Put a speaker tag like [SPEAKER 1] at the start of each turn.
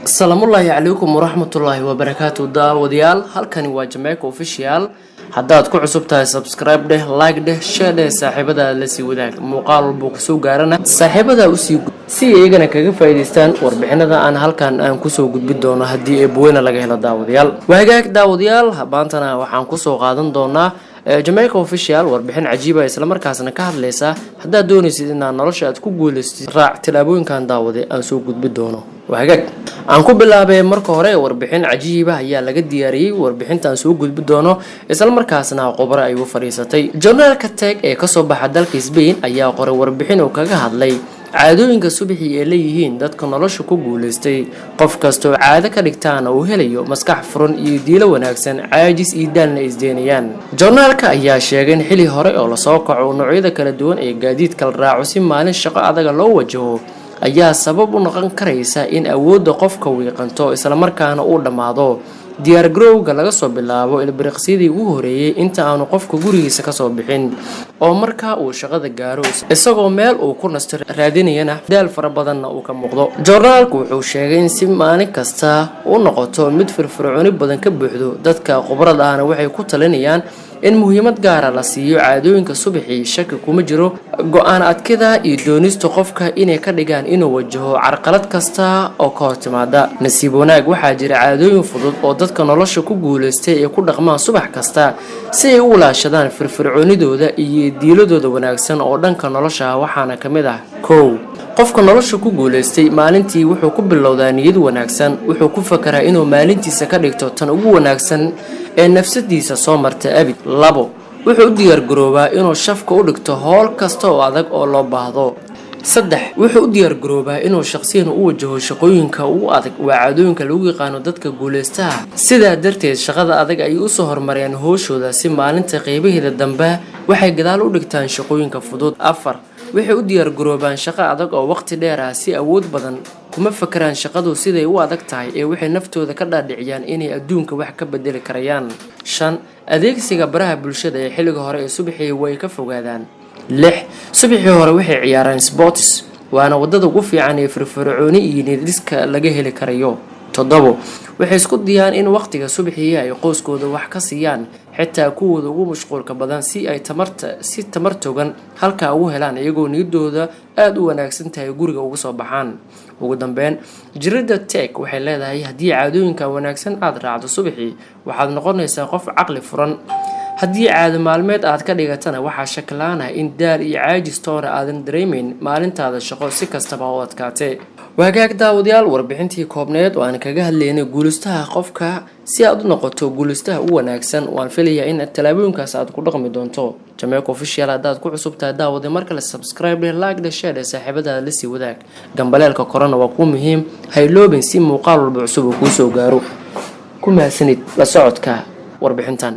[SPEAKER 1] Assalamualaikum calaykum waraxmatullaahi wabarakaatuh daawadayaal halkani waa Jamaica Official haddaad ku cusub tahay subscribe dheh like dheh share dheh saaxiibada la sii wadaag muuqaal walba ku soo gaarana saaxiibada u sii si iyagana kaga faa'iideystaan warbixinada aan halkan aan ku soo gudbin doono haddii ay buweena laga helo daawadayaal waagaag daawadayaal habaantana waxaan ku soo qaadan doonaa Jamaica Official warbixin cajiib ah isla markaasna ka hadlaysa haddaad doonaysid inaad nolosha aad ku guuleystid raac tilaabooyinkan daawade aan soo gudbin doono waagaag aan ku bilaabay marka hore warbixin cajiib ah ayaa laga diyaariyay warbixintan soo gudbin doono isla markaasna qobar ay u fariisatay journalka tag ee ka soo baxa dalka Spain ayaa qoray warbixin oo kaga hadlay caadooyinka subaxii ee leeyihiin dadka nolosha ku guuleystay qof kasto caado ka dhigtaana uu helayo maskax furan iyo diilo wanaagsan caajis iyo daalna isdeenayaan journalka ayaa sheegay in xili hore oo la soo kaco noocyada kala duwan ee gaadiidka la raaco si maalin shaqo adag loo wajaho ayaa sabab u noqon karaysa in awoodda qofka wiiqanto isla markaana uu dhamaado diyaar garowga laga soo bilaabo ilbiriqsidii ugu horeeyay inta aanu qofka gurigiisa ka soo bixin oo marka uu shaqada gaaro isagoo meel uu ku nasto raadinayana daal fara badanna uu ka muuqdo journalku wuxuu sheegay in si maalin kasta uu noqoto mid firfircooni badan ka buuxdo dadka khibrad ahna waxay ku talinayaan in muhiimad gaar ah la siiyo caadooyinka subaxii shaki kuma jiro go'aan adkida iyo doonista qofka inay ka dhigaan inuu wajaho carqalad kasta oo ka hortimaada nasiib wanaag waxaa jira caadooyin fudud oo dadka nolosha ku guuleystay ee ku dhaqmaan subax kasta si ay u ilaashadaan firfircoonidooda iyo diiladooda wanaagsan oo dhanka nolosha waxaana ka mid ah qofka nolosha ku guuleystay maalintii wuxuu ku bilowdaa niyad wanaagsan wuxuu ku fakaraa inuu maalintiisa ka dhigto tan ugu wanaagsan ee nafsadiisa soo marta abid wuxuu u diyaar garoobaa inuu shafka u dhigto howl kasta oo adag oo loo baahdo wuxuu u diyaar garoobaa inuu shaqsiyan u wajaho shaqooyinka ugu adag waa caadooyinka lagu yaqaano dadka guuleystaha sidaa darteed shaqada adag ay u soo hormariyaan hooshooda si maalinta qaybaheeda dambe waxay gadaal u dhigtaan shaqooyinka fudud waxay u diyaar garoobaan shaqo adag oo waqti dheer ah si awood badan kuma fakaraan shaqadu siday u adag tahay ee waxay naftooda ka dhaadhiciyaan inay adduunka wax ka bedeli karayaan adeegsiga baraha bulshada ee xilliga hore ee subaxii way ka fogaadaan subaxii hore waxay ciyaaraan sports waana wadada ugu fiican ee firfircooni iyo niyadiska laga heli karayo waxay isku diyaan in waqtiga subaxii ay qoyskooda wax ka siiyaan xitaa kuwooda ugu mashquulka badan si ay tamar togan halka ugu helaan iyagoo niyadooda aad u wanaagsan tahay guriga ugu soo baxaan ugu dambeyn jirida tech waxay leedahay haddii caadooyinka wanaagsan aad raacdo subaxii waxaad noqonaysaa qof caqli furan haddii caado maalmeed aad ka dhigatana waxaa shakilaanahay in daal iyo caajis toona aadan dareemayn maalintaada shaqo si kastaba u adkaatee waagaag daawadayaal warbixintii koobneed oo aan kaga hadlaynay guulistaha qofka si aad u noqoto guulistaha u wanaagsan waan filayaa in talaabooyinkaas aad ku dhaqmi doonto Jamaica Official haddaad ku cusub tahay daawade marka la subscribe like dheh share saaxiibada la sii wadaag gambaleelka korona waa ku muhiim hayloobin si muuqaal walba cusub uu ku soo gaaro ku mahadsanid la socodka warbixintan